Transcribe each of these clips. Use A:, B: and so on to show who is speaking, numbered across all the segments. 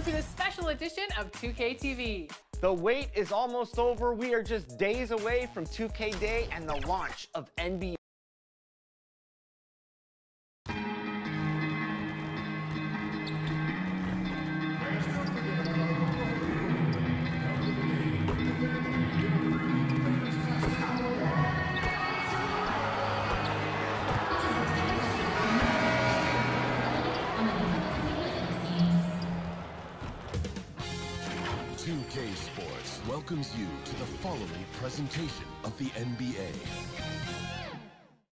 A: to this special edition of 2K TV.
B: The wait is almost over. We are just days away from 2K Day and the launch of NBA.
C: Sports welcomes you to the following presentation of the NBA.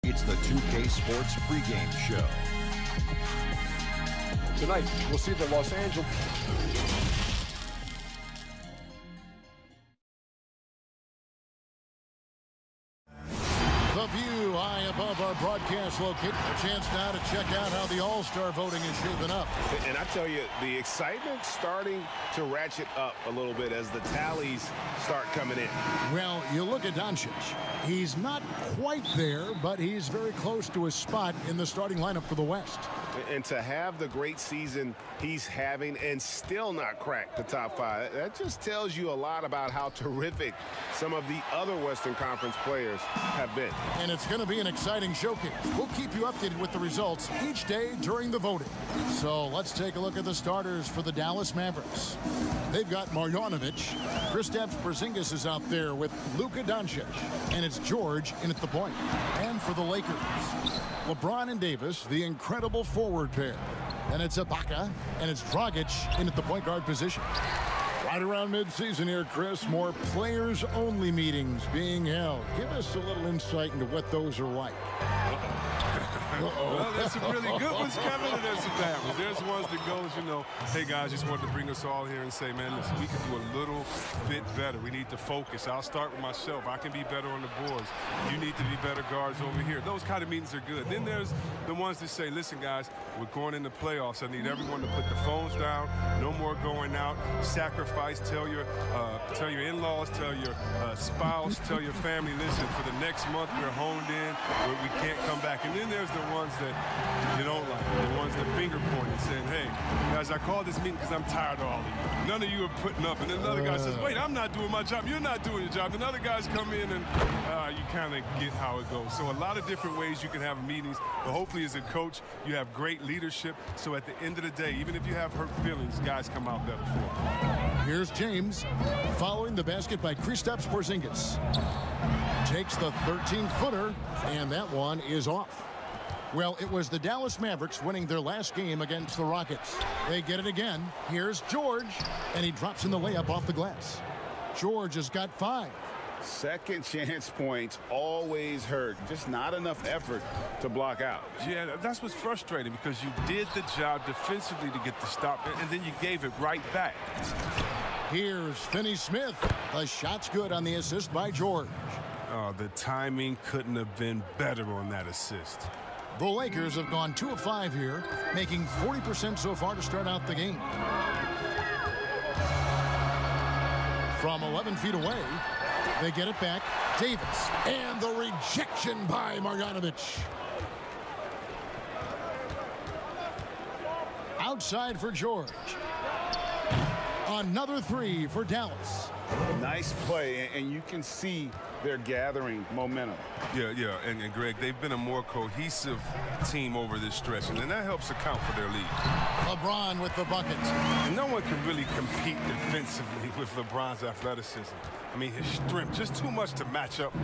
C: It's the 2K Sports pregame show.
D: Tonight, we'll see the Los Angeles...
E: The view high above our broadcast location. A chance now to check out how the All-Star voting is shaping up.
F: And I tell you, the excitement's starting to ratchet up a little bit as the tallies start coming in.
E: Well, you look at Doncic. He's not quite there, but he's very close to his spot in the starting lineup for the West.
F: And to have the great season he's having and still not crack the top five, that just tells you a lot about how terrific some of the other Western Conference players have been.
E: And it's going to be an exciting showcase. We'll keep you updated with the results each day during the voting. So let's take a look at the starters for the Dallas Mavericks. They've got Marjanovic. Kristaps Porzingis is out there with Luka Doncic. And it's George in at the point. And for the Lakers, LeBron and Davis, the incredible forward pair. And it's Ibaka, and it's Dragic in at the point guard position. Right around midseason here, Chris, more players-only meetings being held. Give us a little insight into what those are like.
D: Well, there's some really good ones, Kevin, and there's some bad ones. There's ones that goes, you know, hey, guys, just wanted to bring us all here and say, man, listen, we can do a little bit better. We need to focus. I'll start with myself. I can be better on the boards. You need to be better guards over here. Those kind of meetings are good. Then there's the ones that say, listen, guys, we're going into playoffs. I need everyone to put the phones down. No more going out. Sacrifice. Tell your in-laws, tell your spouse, tell your family, listen, for the next month we're honed in. We can't come back. And then there's the ones that you don't like, the ones that finger pointing, saying, hey, guys, I called this meeting because I'm tired of all of you. None of you are putting up. And then another guy says, wait, I'm not doing my job. You're not doing your job. And other guys come in and you kind of get how it goes. So a lot of different ways you can have meetings. But hopefully as a coach, you have great leadership. So at the end of the day, even if you have hurt feelings, guys come out better for it.
E: Here's James following the basket by Kristaps Porzingis. Takes the 13-footer, and that one is off. Well, it was the Dallas Mavericks winning their last game against the Rockets. They get it again. Here's George, and he drops in the layup off the glass. George has got 5.
F: Second chance points always hurt. Just not enough effort to block out.
D: Yeah, that's what's frustrating because you did the job defensively to get the stop, and then you gave it right back.
E: Here's Finney-Smith. The shot's good on the assist by George.
D: Oh, the timing couldn't have been better on that assist.
E: The Lakers have gone 2 of 5 here, making 40% so far to start out the game. From 11 feet away, they get it back. Davis, and the rejection by Marjanovic. Outside for George. Another 3 for Dallas.
F: Nice play, and you can see they're gathering momentum.
D: Yeah, and Greg, they've been a more cohesive team over this stretch, and then that helps account for their lead.
E: LeBron with the bucket.
D: And no one can really compete defensively with LeBron's athleticism. I mean, his strength, just too much to match up with.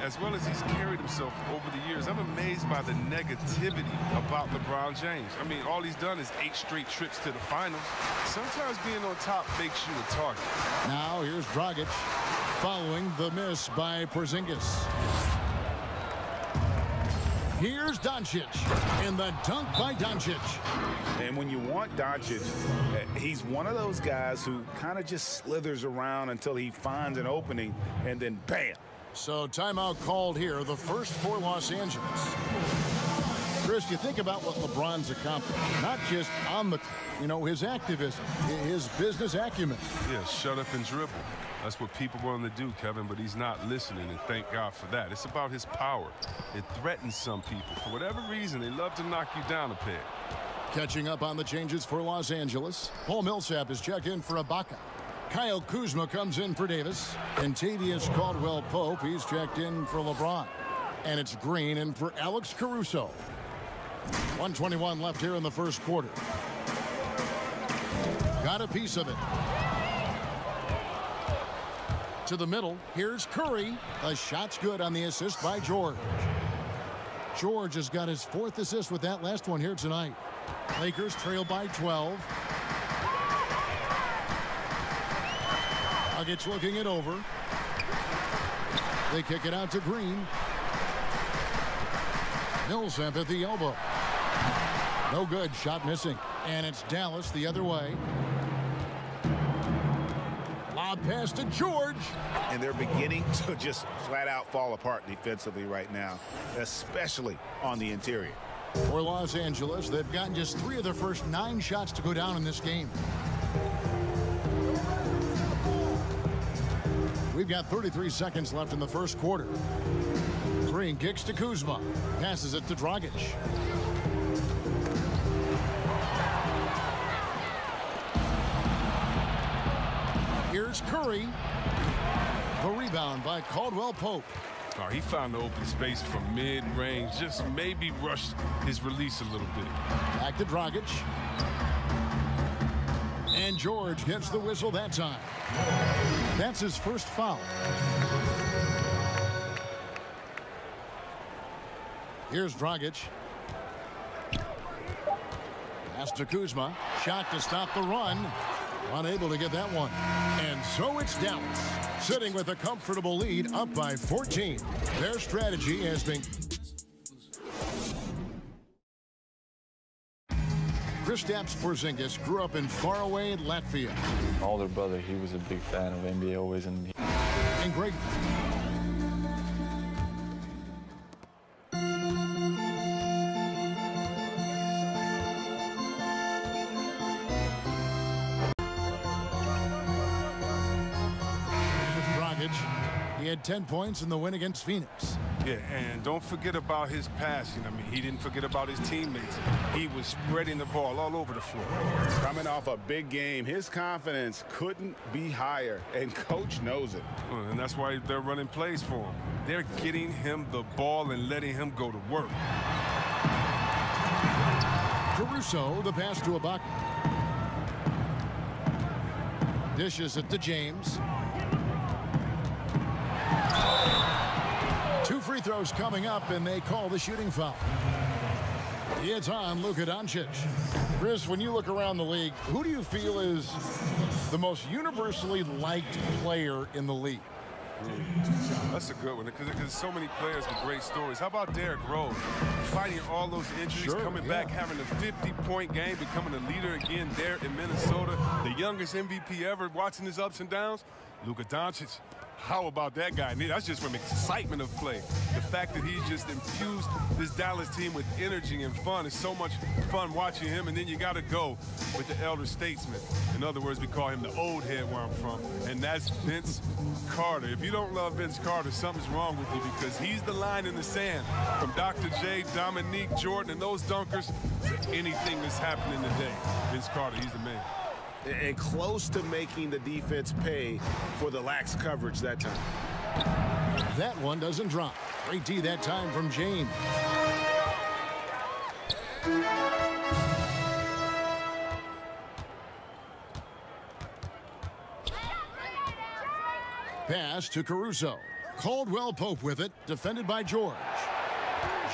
D: As well as he's carried himself over the years, I'm amazed by the negativity about LeBron James. I mean, all he's done is 8 straight trips to the finals. Sometimes being on top makes you a target.
E: Now here's Dragic following the miss by Porzingis. Here's Doncic, and the dunk by Doncic.
F: And when you want Doncic, he's one of those guys who kind of just slithers around until he finds an opening, and then bam.
E: So timeout called here, the first for Los Angeles. Chris, you think about what LeBron's accomplished, not just on the, his activism, his business acumen.
D: Yeah, shut up and dribble. That's what people want him to do, Kevin, but he's not listening, and thank God for that. It's about his power. It threatens some people. For whatever reason, they love to knock you down a peg.
E: Catching up on the changes for Los Angeles. Paul Millsap is checked in for Ibaka. Kyle Kuzma comes in for Davis. And Tavius Caldwell-Pope, he's checked in for LeBron. And it's Green in for Alex Caruso. 1:21 left here in the first quarter. Got a piece of it. To the middle, here's Curry. The shot's good on the assist by George. George has got his 4th assist with that last one here tonight. Lakers trail by 12. Nuggets looking it over. They kick it out to Green. Millsap at the elbow. No good. Shot missing. And it's Dallas the other way. Lob pass to George.
F: And they're beginning to just flat out fall apart defensively right now, especially on the interior.
E: For Los Angeles, they've gotten just 3 of their first 9 shots to go down in this game. We've got 33 seconds left in the first quarter. Green kicks to Kuzma. Passes it to Dragic. Here's Curry. The rebound by Caldwell-Pope.
D: Oh, he found the open space from mid-range. Just maybe rushed his release a little bit.
E: Back to Dragic. And George gets the whistle that time. That's his first foul. Here's Dragic. Pass to Kuzma. Shot to stop the run. Unable to get that one. And so it's Dallas, sitting with a comfortable lead, up by 14. Their strategy has been... Kristaps Porzingis grew up in faraway Latvia.
G: My older brother, he was a big fan of NBA always, and
E: Greg. He had 10 points in the win against Phoenix.
D: Yeah, and don't forget about his passing. I mean, he didn't forget about his teammates. He was spreading the ball all over the floor.
F: Coming off a big game, his confidence couldn't be higher, and coach knows it.
D: And that's why they're running plays for him. They're getting him the ball and letting him go to work.
E: Caruso, the pass to Ibaka. Dishes it to James. 2 free throws coming up, and they call the shooting foul. It's on Luka Doncic. Chris, when you look around the league, who do you feel is the most universally liked player in the league?
D: That's a good one, because there's so many players with great stories. How about Derrick Rose? Fighting all those injuries, coming back, having a 50-point game, becoming a leader again there in Minnesota. The youngest MVP ever, watching his ups and downs. Luka Doncic. How about that guy? That's just from excitement of play. The fact that he just infused this Dallas team with energy and fun. It's so much fun watching him. And then you got to go with the elder statesman. In other words, we call him the old head where I'm from. And that's Vince Carter. If you don't love Vince Carter, something's wrong with you, because he's the line in the sand from Dr. J, Dominique, Jordan, and those dunkers to anything that's happening today. Vince Carter, he's the man.
F: And close to making the defense pay for the lax coverage that time.
E: That one doesn't drop. Great D that time from James. Pass to Caruso. Caldwell-Pope with it, defended by George.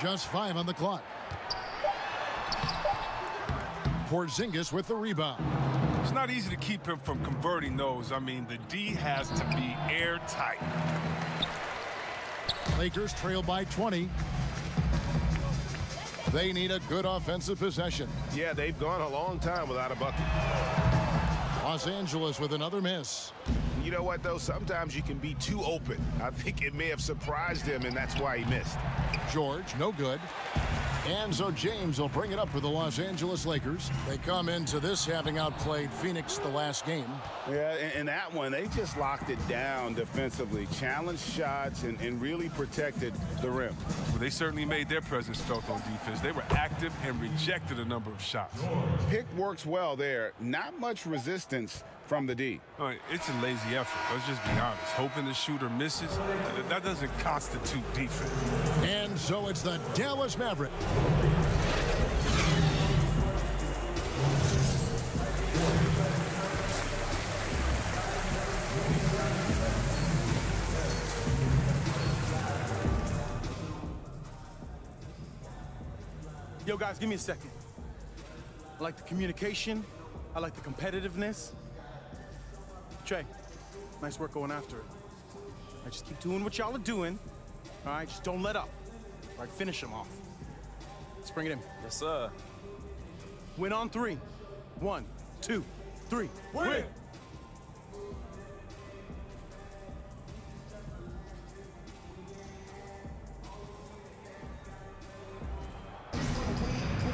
E: Just 5 on the clock. Porzingis with the rebound.
D: It's not easy to keep him from converting those. I mean, the D has to be airtight.
E: Lakers trail by 20. They need a good offensive possession.
F: Yeah, they've gone a long time without a bucket.
E: Los Angeles with another miss.
F: You know what, though? Sometimes you can be too open. I think it may have surprised him, and that's why he missed.
E: George, no good. And so James will bring it up for the Los Angeles Lakers. They come into this having outplayed Phoenix the last game.
F: Yeah, in that one, they just locked it down defensively, challenged shots, and really protected the rim.
D: Well, they certainly made their presence felt on defense. They were active and rejected a number of shots.
F: Pick works well there. Not much resistance from the D.
D: It's a lazy effort. Let's just be honest. Hoping the shooter misses, that doesn't constitute defense.
E: And so it's the Dallas Mavericks.
H: Yo, guys, give me a second. I like the communication. I like the competitiveness. Trey, nice work going after it. All right, just keep doing what y'all are doing. All right, just don't let up. All right, finish them off. Let's bring it in.
G: Yes, sir.
H: Win on 3. 1, 2, 3. Win!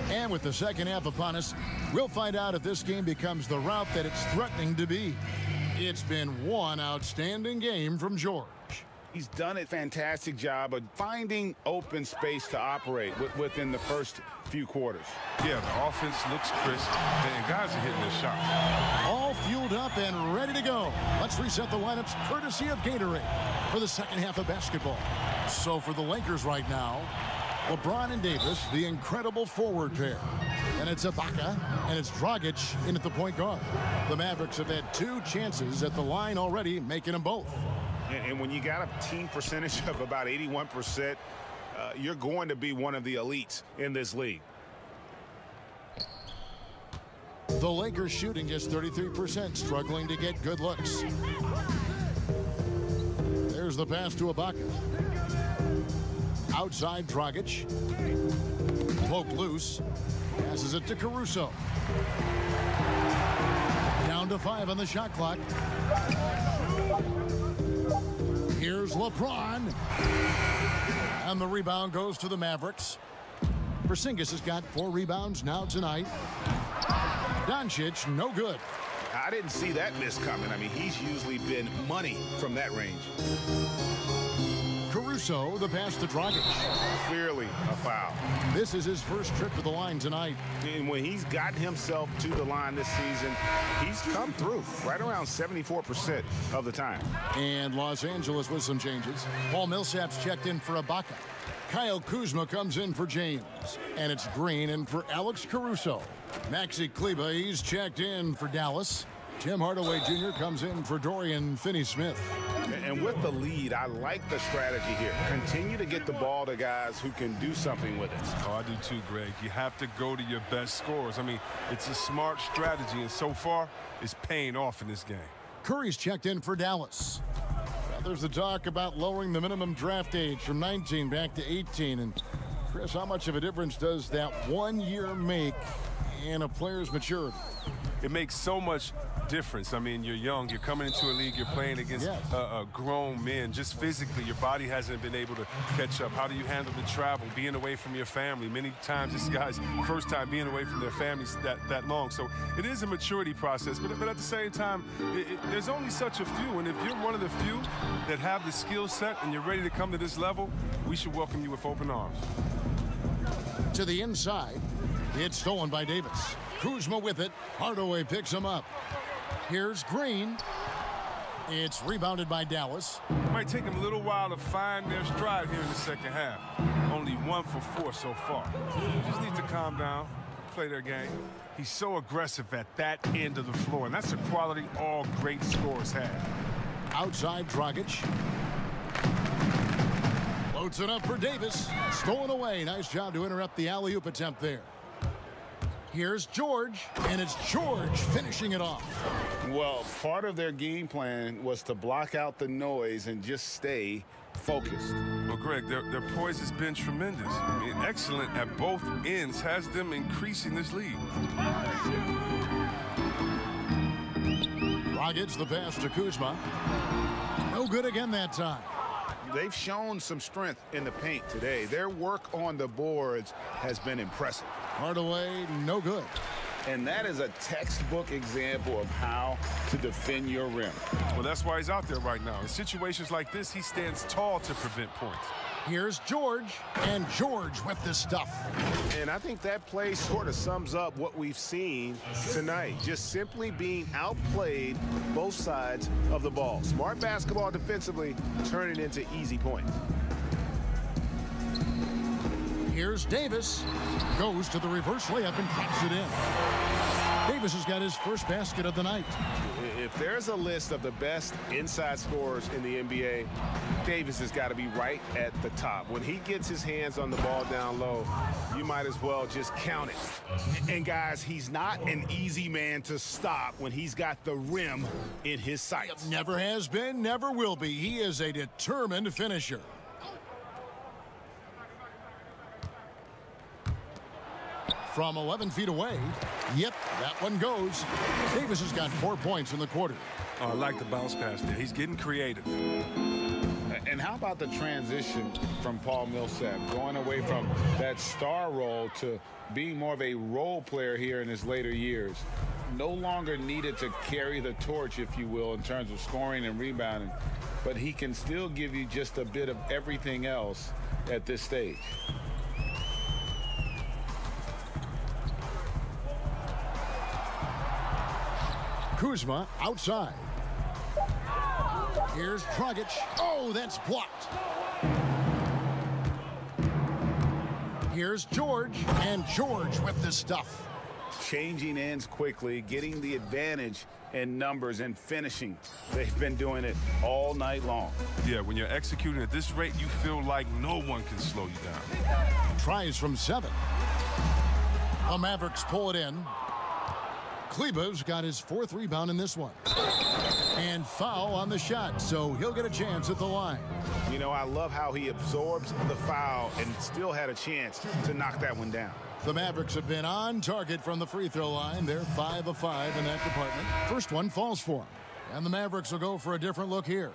E: And with the second half upon us, we'll find out if this game becomes the route that it's threatening to be. It's been one outstanding game from George.
F: He's done a fantastic job of finding open space to operate within the first few quarters.
D: Yeah, the offense looks crisp, and guys are hitting their shots.
E: All fueled up and ready to go. Let's reset the lineups courtesy of Gatorade for the second half of basketball. So for the Lakers right now, LeBron and Davis, the incredible forward pair. And it's Ibaka, and it's Dragic in at the point guard. The Mavericks have had 2 chances at the line already, making them both.
F: And when you got a team percentage of about 81%, you're going to be one of the elites in this league.
E: The Lakers shooting just 33%, struggling to get good looks. There's the pass to Ibaka. Outside Dragic. Poked loose. Passes it to Caruso. Down to 5 on the shot clock. Here's LeBron. And the rebound goes to the Mavericks. Porzingis has got 4 rebounds now tonight. Doncic, no good.
F: I didn't see that miss coming. I mean, he's usually been money from that range.
E: Caruso, the pass to Dragic.
F: Clearly a foul.
E: This is his first trip to the line tonight.
F: And when he's gotten himself to the line this season, he's come through right around 74% of the time.
E: And Los Angeles with some changes. Paul Millsap's checked in for Ibaka. Kyle Kuzma comes in for James. And it's Green in for Alex Caruso. Maxi Kleber, he's checked in for Dallas. Tim Hardaway Jr. comes in for Dorian Finney-Smith.
F: And with the lead, I like the strategy here. Continue to get the ball to guys who can do something with it.
D: Oh, I do too, Greg. You have to go to your best scorers. I mean, it's a smart strategy, and so far, it's paying off in this game.
E: Curry's checked in for Dallas. Well, there's the talk about lowering the minimum draft age from 19 back to 18. And, Chris, how much of a difference does that 1 year make in a player's maturity?
D: It makes so much difference. I mean, you're young, you're coming into a league, you're playing against grown men. Just physically, your body hasn't been able to catch up. How do you handle the travel, being away from your family? Many times this guy's first time being away from their families that long. So it is a maturity process, but at the same time, there's only such a few, and if you're one of the few that have the skill set and you're ready to come to this level, we should welcome you with open arms.
E: To the inside, it's stolen by Davis. Kuzma with it. Hardaway picks him up. Here's Green. It's rebounded by Dallas.
D: It might take them a little while to find their stride here in the second half. Only 1 for 4 so far. Just need to calm down, play their game. He's so aggressive at that end of the floor, and that's a quality all great scorers have.
E: Outside Dragic. Loads it up for Davis. Stolen away. Nice job to interrupt the alley-oop attempt there. Here's George, and it's George finishing it off.
F: Well, part of their game plan was to block out the noise and just stay focused.
D: Well, Greg, their poise has been tremendous. I mean, excellent at both ends, has them increasing this lead.
E: Dragic the pass to Kuzma. No good again that time.
F: they've shown some strength in the paint today. Their work on the boards has been impressive.
E: Hardaway, no good.
I: And that is a textbook example of how to defend your rim.
D: Well, that's why he's out there right now. In situations like this, he stands tall to prevent points.
E: Here's George, and George with the stuff.
F: And I think that play sort of sums up what we've seen tonight. Just simply being outplayed both sides of the ball. Smart basketball defensively, turning into easy points.
E: Here's Davis. Goes to the reverse layup and drops it in. Davis has got his first basket of the night.
F: If there's a list of the best inside scorers in the NBA, Davis has got to be right at the top. When he gets his hands on the ball down low, you might as well just count it. And guys, he's not an easy man to stop when he's got the rim in his sights.
E: Never has been, never will be. He is a determined finisher. From 11 feet away. Yep, that one goes. Davis has got 4 points in the quarter.
D: I like the bounce pass there. He's getting creative.
I: And how about the transition from Paul Millsap, going away from that star role to being more of a role player here in his later years? No longer needed to carry the torch, if you will, in terms of scoring and rebounding, but he can still give you just a bit of everything else at this stage.
E: Kuzma outside. Here's Dragic. Oh, that's blocked. Here's George, and George with the stuff.
F: Changing ends quickly, getting the advantage in numbers and finishing. They've been doing it all night long.
D: Yeah, when you're executing at this rate, you feel like no one can slow you down.
E: Tries from 7. The Mavericks pull it in. Kleber's got his 4th rebound in this one. And foul on the shot, so he'll get a chance at the line.
F: You know, I love how he absorbs the foul and still had a chance to knock that one down.
E: The Mavericks have been on target from the free throw line. They're 5 of 5 in that department. First one falls for him. And the Mavericks will go for a different look here.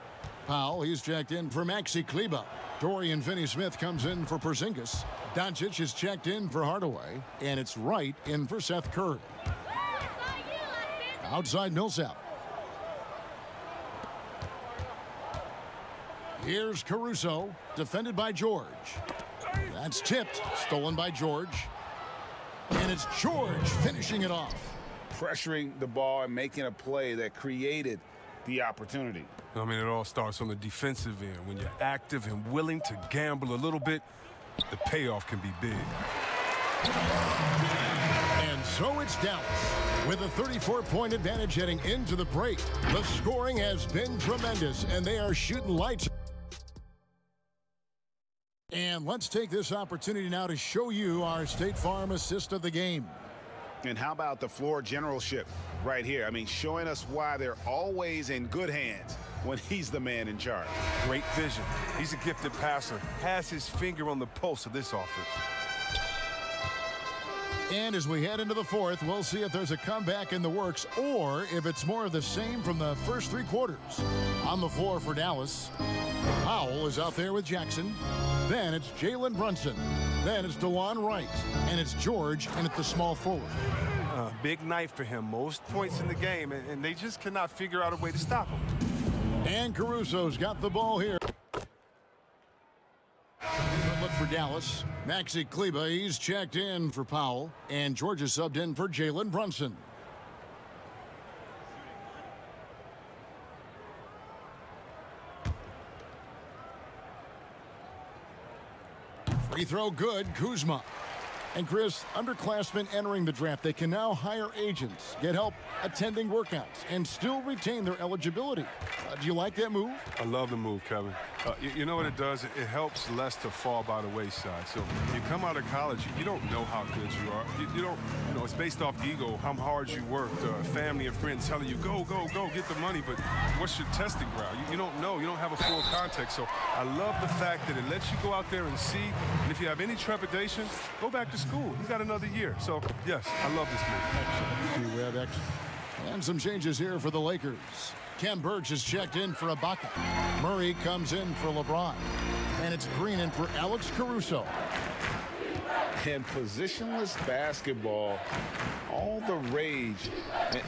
E: Powell, he's checked in for Maxi Kleber. Dorian Finney-Smith comes in for Porzingis. Doncic is checked in for Hardaway. And it's Wright in for Seth Curry. Outside Millsap. Here's Caruso, defended by George. That's tipped, stolen by George. And it's George finishing it off.
I: Pressuring the ball and making a play that created the opportunity.
D: I mean, it all starts on the defensive end. When you're active and willing to gamble a little bit, the payoff can be big.
E: And so it's Dallas with a 34-point advantage heading into the break. The scoring has been tremendous, and they are shooting lights. And let's take this opportunity now to show you our State Farm assist of the game.
F: And how about the floor generalship right here? I mean, showing us why they're always in good hands when he's the man in charge.
D: Great vision. He's a gifted passer. Has his finger on the pulse of this offense.
E: And as we head into the 4th, we'll see if there's a comeback in the works or if it's more of the same from the first 3 quarters. On the floor for Dallas, Powell is out there with Jackson. Then it's Jalen Brunson. Then it's DeLon Wright. And it's George in at the small forward.
D: Big night for him. Most points in the game, and they just cannot figure out a way to stop him.
E: And Caruso's got the ball here. Look for Dallas. Maxi Kleber, he's checked in for Powell. And George is subbed in for Jalen Brunson. Free throw good, Kuzma. And Chris, underclassmen entering the draft, they can now hire agents, get help attending workouts, and still retain their eligibility. Do you like that move?
D: I love the move, Kevin. You know what it does? It helps less to fall by the wayside. So you come out of college, you don't know how good you are. You don't, you know, it's based off ego, how hard you worked, family and friends telling you, go, go, go, get the money. But what's your testing ground? You don't know. You don't have a full context. So I love the fact that it lets you go out there and see. And if you have any trepidation, go back to school. You got another year. So, yes, I love this move.
E: And some changes here for the Lakers. Ken Burge has checked in for Ibaka. Murray comes in for LeBron. And it's Green in for Alex Caruso.
I: And positionless basketball, all the rage.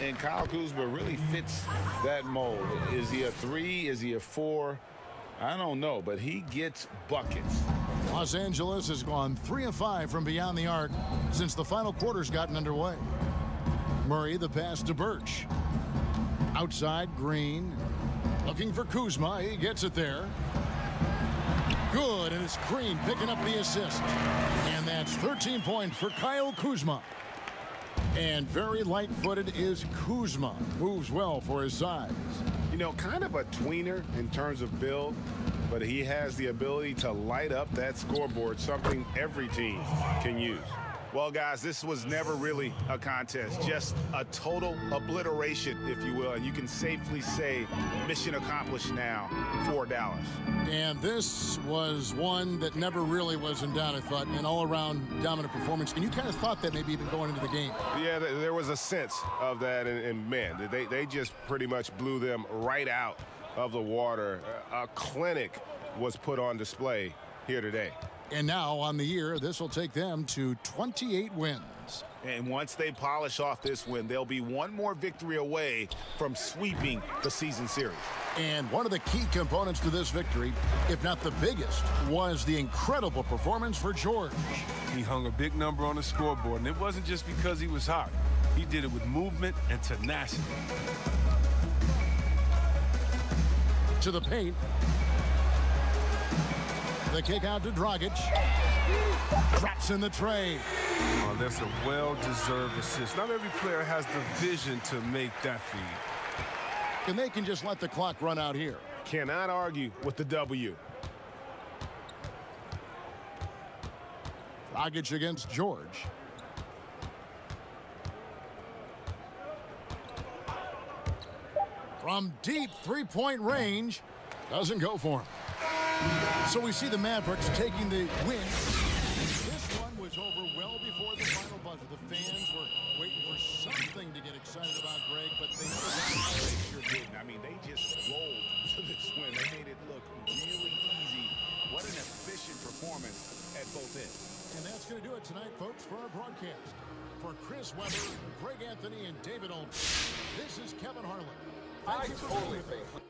I: And Kyle Kuzma really fits that mold. Is he a 3? Is he a 4? I don't know, but he gets buckets.
E: Los Angeles has gone 3 of 5 from beyond the arc since the final quarter's gotten underway. Murray, the pass to Birch. Outside, Green. Looking for Kuzma. He gets it there. Good, and it's Green picking up the assist. And that's 13 points for Kyle Kuzma. And very light-footed is Kuzma. Moves well for his size.
F: You know, kind of a tweener in terms of build, but he has the ability to light up that scoreboard, something every team can use. Well, guys, this was never really a contest, just a total obliteration, if you will. And you can safely say mission accomplished now for Dallas.
E: And this was one that never really was in doubt, I thought, an all-around dominant performance. And you kind of thought that maybe even going into the game.
F: Yeah, there was a sense of that, and man, they just pretty much blew them right out of the water. A clinic was put on display here today.
E: And now on the year, this will take them to 28 wins.
F: And once they polish off this win, they'll be one more victory away from sweeping the season series.
E: And one of the key components to this victory, if not the biggest, was the incredible performance for George.
D: He hung a big number on the scoreboard, and it wasn't just because he was hot. He did it with movement and tenacity.
E: To the paint. The kick out to Dragic. Drops in the tray.
D: Oh, that's a well-deserved assist. Not every player has the vision to make that feed.
E: And they can just let the clock run out here.
F: Cannot argue with the W.
E: Dragic against George. From deep three-point range. Doesn't go for him. So we see the Mavericks taking the win. This one was over well before the final buzzer. The fans were waiting for something to get excited about, Greg, but they
F: sure didn't. I mean, they just rolled to this win. They made it look really easy. What an efficient performance at both ends.
E: And that's going to do it tonight, folks, for our broadcast. For Chris Webber, Greg Anthony, and David Olman, this is Kevin Harlan. Thank you for being with us.